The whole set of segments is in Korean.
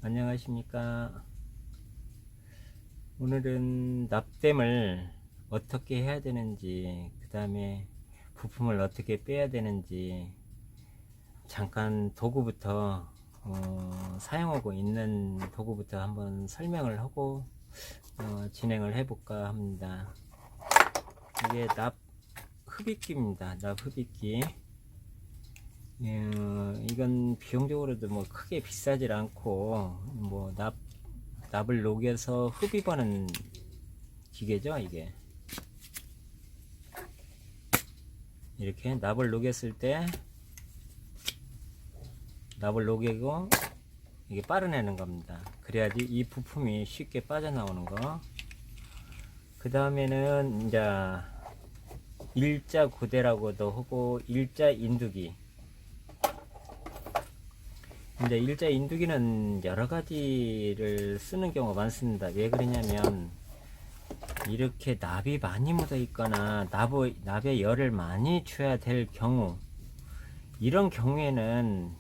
안녕하십니까. 오늘은 납땜을 어떻게 해야 되는지, 그 다음에 부품을 어떻게 빼야 되는지 잠깐 도구부터 사용하고 있는 도구부터 한번 설명을 하고 진행을 해볼까 합니다. 이게 납 흡입기입니다. 납 흡입기. 이건 비용적으로도 뭐 크게 비싸질 않고 뭐 납을 녹여서 흡입하는 기계죠. 이게 이렇게 납을 녹였을 때 납을 녹이고 이게 빨아내는 겁니다. 그래야지 이 부품이 쉽게 빠져나오는 거. 그 다음에는 이제 일자 고대라고도 하고 일자 인두기. 이제 일자 인두기는 여러 가지를 쓰는 경우가 많습니다. 왜 그러냐면 이렇게 납이 많이 묻어 있거나 납에 열을 많이 줘야 될 경우, 이런 경우에는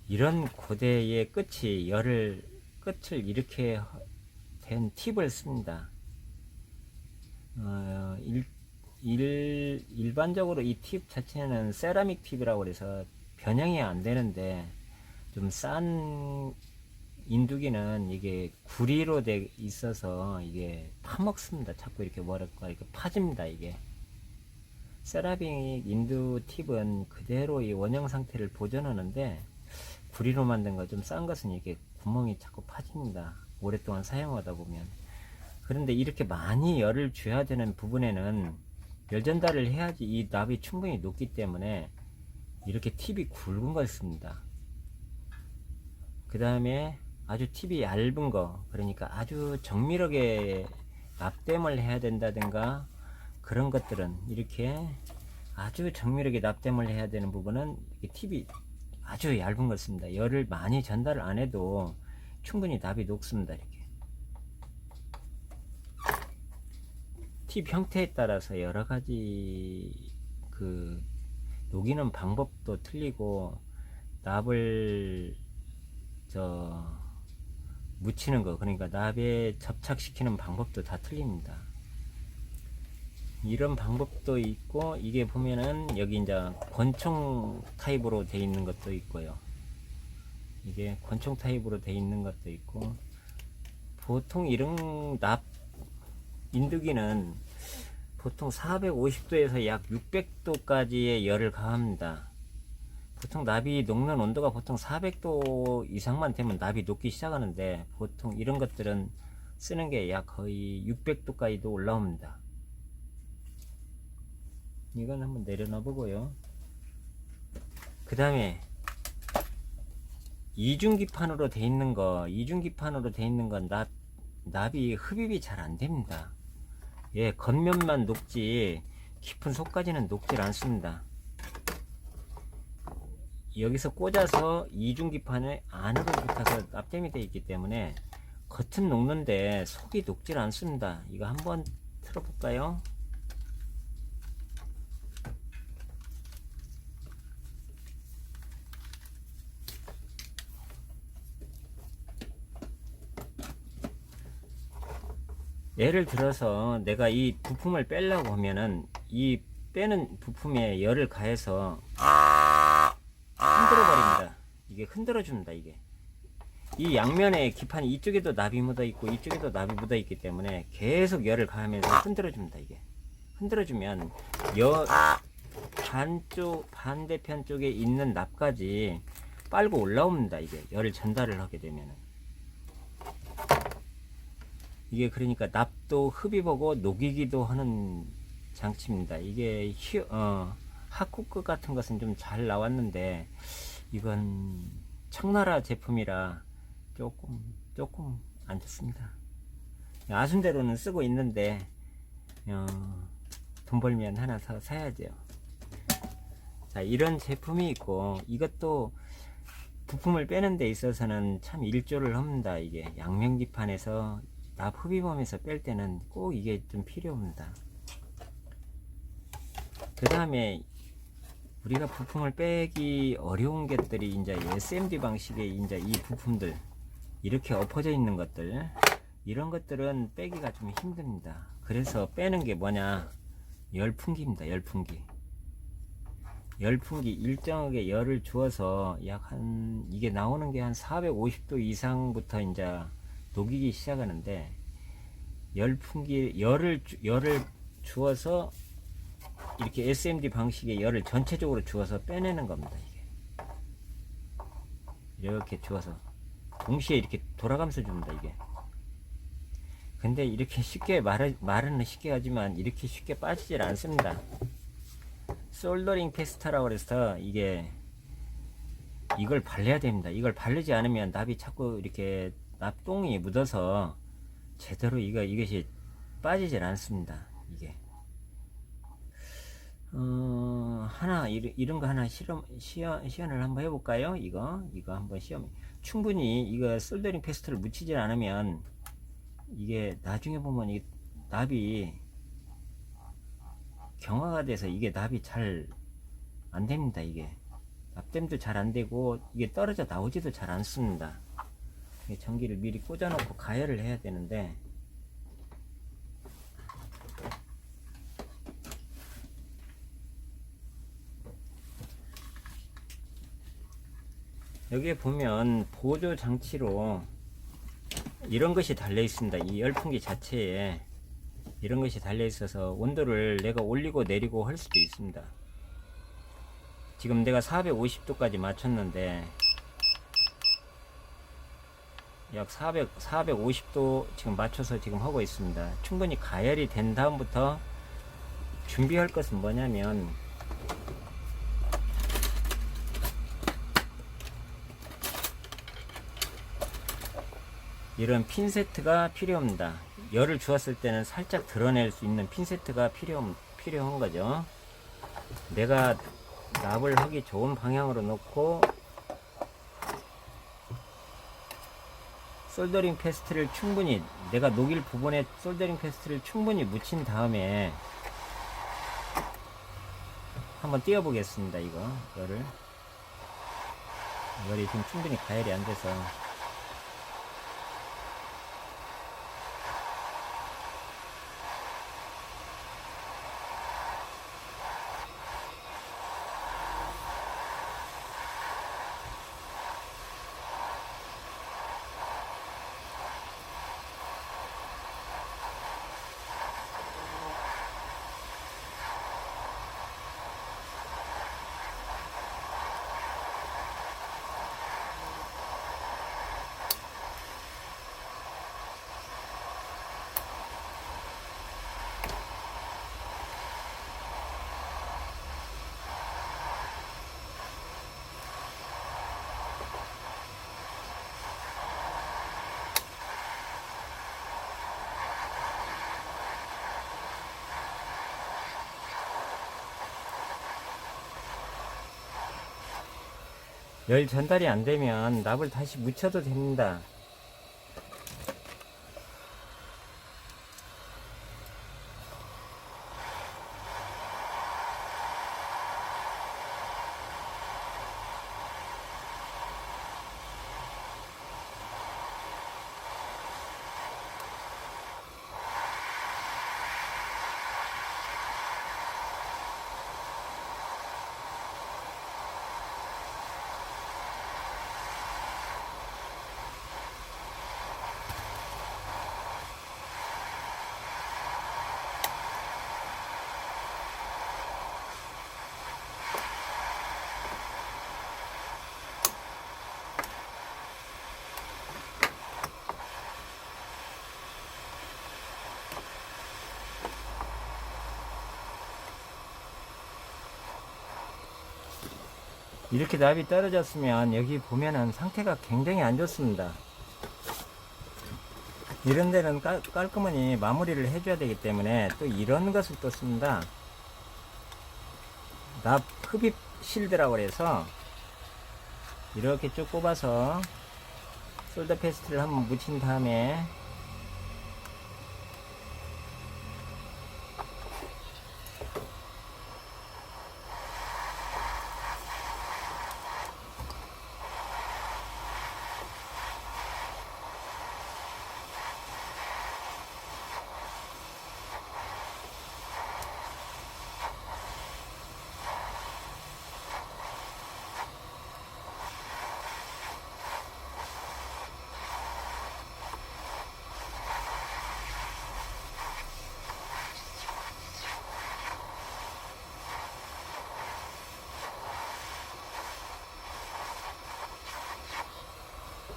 이런 고대의 끝을 이렇게 된 팁을 씁니다. 일반적으로 이 팁 자체는 세라믹 팁이라고 해서 변형이 안 되는데, 좀 싼 인두기는 이게 구리로 돼 있어서 이게 파먹습니다. 자꾸 이렇게 뭐랄까 이렇게 파집니다. 이게 세라믹 인두 팁은 그대로 이 원형 상태를 보존하는데, 구리로 만든 거 좀 싼 것은 이게 구멍이 자꾸 파집니다. 오랫동안 사용하다 보면. 그런데 이렇게 많이 열을 줘야 되는 부분에는 열 전달을 해야지 이 납이 충분히 녹기 때문에 이렇게 팁이 굵은 걸 씁니다. 그 다음에 아주 팁이 얇은 거, 그러니까 아주 정밀하게 납땜을 해야 된다든가 그런 것들은 이렇게 아주 정밀하게 납땜을 해야 되는 부분은 팁이 아주 얇은 걸 씁니다. 열을 많이 전달을 안 해도 충분히 납이 녹습니다. 이렇게 팁 형태에 따라서 여러 가지 그 녹이는 방법도 틀리고, 납을 묻히는 거, 그러니까 납에 접착시키는 방법도 다 틀립니다. 이런 방법도 있고, 이게 보면은 여기 이제 권총 타입으로 돼 있는 것도 있고요. 이게 권총 타입으로 돼 있는 것도 있고, 보통 이런 납 인두기는 보통 450도에서 약 600도까지의 열을 가합니다. 보통 납이 녹는 온도가 보통 400도 이상만 되면 납이 녹기 시작하는데, 보통 이런 것들은 쓰는 게 약 거의 600도까지도 올라옵니다. 이건 한번 내려놔 보고요. 그 다음에 이중기판으로 돼 있는 건 납이 흡입이 잘 안 됩니다. 예, 겉면만 녹지 깊은 속까지는 녹질 않습니다. 여기서 꽂아서 이중기판에 안으로 붙어서 납땜이 되어 있기 때문에 겉은 녹는데 속이 녹질 않습니다. 이거 한번 틀어볼까요? 예를 들어서 내가 이 부품을 빼려고 하면은 이 빼는 부품에 열을 가해서 흔들어 버립니다. 이게 흔들어 줍니다. 이게 이 양면에 기판이 이쪽에도 납이 묻어 있고 이쪽에도 납이 묻어 있기 때문에 계속 열을 가하면서 흔들어 줍니다. 이게 흔들어 주면 반대편 쪽에 있는 납까지 빨고 올라옵니다. 이게 열을 전달을 하게 되면은, 이게 그러니까 납도 흡입하고 녹이기도 하는 장치입니다. 이게 하쿠크 같은 것은 좀 잘 나왔는데, 이건 청나라 제품이라 조금 안 좋습니다. 아순대로는 쓰고 있는데 돈 벌면 하나 사야죠. 자, 이런 제품이 있고, 이것도 부품을 빼는 데 있어서는 참 일조를 합니다. 이게 양면기판에서 납 흡입하면서 뺄 때는 꼭 이게 좀 필요합니다. 그 다음에 우리가 부품을 빼기 어려운 것들이 이제 SMD 방식의 이제 이 부품들, 이렇게 엎어져 있는 것들, 이런 것들은 빼기가 좀 힘듭니다. 그래서 빼는 게 뭐냐, 열풍기입니다. 열풍기. 열풍기 일정하게 열을 주어서 약 한, 이게 나오는 게 한 450도 이상부터 이제 녹이기 시작하는데, 열풍기 열을 주어서 이렇게 SMD 방식의 열을 전체적으로 주어서 빼내는 겁니다. 이게 이렇게 주어서 동시에 이렇게 돌아가면서 줍니다. 이게. 근데 이렇게 쉽게 말은 쉽게 하지만 이렇게 쉽게 빠지질 않습니다. 솔더링 페스타라고 그래서 이걸 발라야 됩니다. 이걸 바르지 않으면 납이 자꾸 이렇게 납똥이 묻어서 제대로 이것이 빠지질 않습니다. 이게 하나 이런 거 하나 시연을 한번 해볼까요? 이거 한번 충분히 이거 솔더링 페스트를 묻히질 않으면 이게 나중에 보면 이 납이 경화가 돼서 이게 납이 잘 안 됩니다. 이게 납땜도 잘 안 되고 이게 떨어져 나오지도 잘 않습니다. 전기를 미리 꽂아 놓고 가열을 해야 되는데, 여기에 보면 보조 장치로 이런 것이 달려 있습니다. 이 열풍기 자체에 이런 것이 달려 있어서 온도를 내가 올리고 내리고 할 수도 있습니다. 지금 내가 450도까지 맞췄는데 약 450도 지금 맞춰서 지금 하고 있습니다. 충분히 가열이 된 다음부터 준비할 것은 뭐냐면, 이런 핀세트가 필요합니다. 열을 주었을 때는 살짝 드러낼 수 있는 핀세트가 필요한 거죠. 내가 납을 하기 좋은 방향으로 놓고 솔더링 페스트를 충분히, 내가 녹일 부분에 솔더링 페스트를 충분히 묻힌 다음에 한번 띄워 보겠습니다. 열이 지금 충분히 가열이 안 돼서. 열 전달이 안 되면 납을 다시 묻혀도 됩니다. 이렇게 납이 떨어졌으면 여기 보면은 상태가 굉장히 안 좋습니다. 이런 데는 깔끔하니 마무리를 해줘야 되기 때문에 또 이런 것을 또 씁니다. 납 흡입 실드라고 해서 이렇게 쭉 꼽아서 솔더 페스트를 한번 묻힌 다음에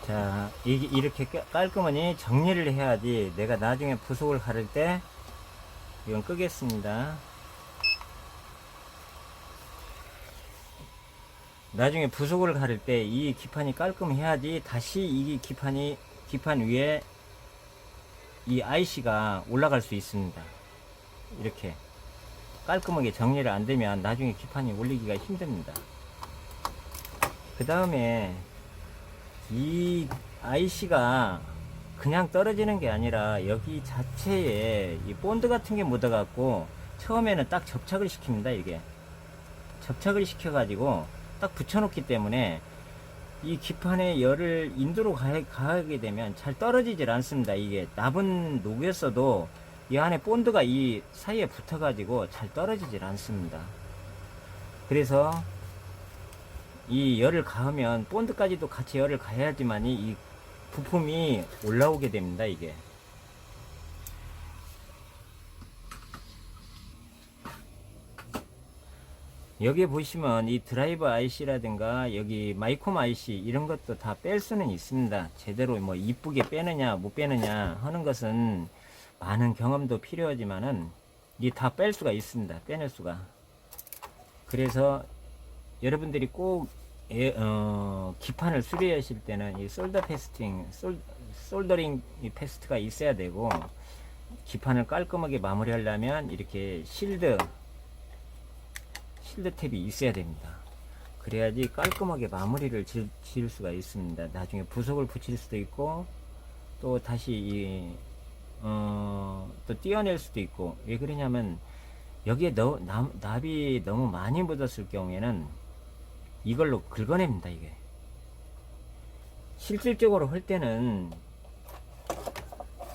자, 이렇게 깔끔하니 정리를 해야지 내가 나중에 부속을 가를 때 이건 끄겠습니다. 나중에 부속을 가를 때 이 기판이 깔끔해야지 다시 이 기판 위에 이 IC가 올라갈 수 있습니다. 이렇게 깔끔하게 정리를 안 되면 나중에 기판이 올리기가 힘듭니다. 그 다음에 이 IC가 그냥 떨어지는 게 아니라 여기 자체에 이 본드 같은 게 묻어 갖고 처음에는 딱 접착을 시킵니다. 이게 접착을 시켜 가지고 딱 붙여 놓기 때문에 이 기판에 열을 인도로 가하게 되면 잘 떨어지질 않습니다. 이게 납은 녹였어도 이 안에 본드가 이 사이에 붙어 가지고 잘 떨어지질 않습니다. 그래서 이 열을 가하면 본드까지도 같이 열을 가해야지만이 이 부품이 올라오게 됩니다. 이게 여기 보시면 이 드라이버 IC라든가 여기 마이콤 IC 이런 것도 다 뺄 수는 있습니다. 제대로 뭐 이쁘게 빼느냐 못 빼느냐 하는 것은 많은 경험도 필요하지만은 이 다 뺄 수가 있습니다. 빼낼 수가. 그래서 여러분들이 꼭 기판을 수리하실 때는 이 솔더링 패스트가 있어야 되고, 기판을 깔끔하게 마무리하려면 이렇게 실드 탭이 있어야 됩니다. 그래야지 깔끔하게 마무리를 지을 수가 있습니다. 나중에 부속을 붙일 수도 있고, 또 다시 또 떼어낼 수도 있고. 왜 그러냐면 여기에 납이 너무 많이 묻었을 경우에는 이걸로 긁어냅니다. 이게 실질적으로 할 때는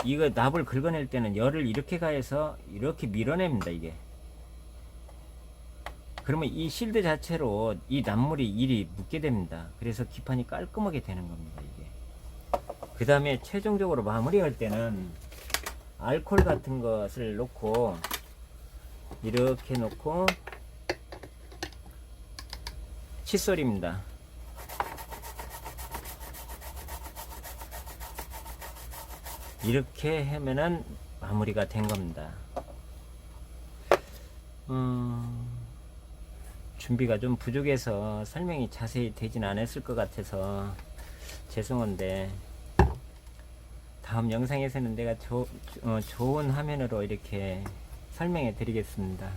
이거 납을 긁어낼 때는 열을 이렇게 가해서 이렇게 밀어냅니다. 이게 그러면 이 실드 자체로 이 납물이 일이 묻게 됩니다. 그래서 기판이 깔끔하게 되는 겁니다. 이게 그 다음에 최종적으로 마무리할 때는 알코올 같은 것을 놓고 이렇게 놓고 칫솔입니다. 이렇게 하면은 마무리가 된 겁니다. 준비가 좀 부족해서 설명이 자세히 되진 않았을 것 같아서 죄송한데, 다음 영상에서는 내가 좋은 화면으로 이렇게 설명해 드리겠습니다.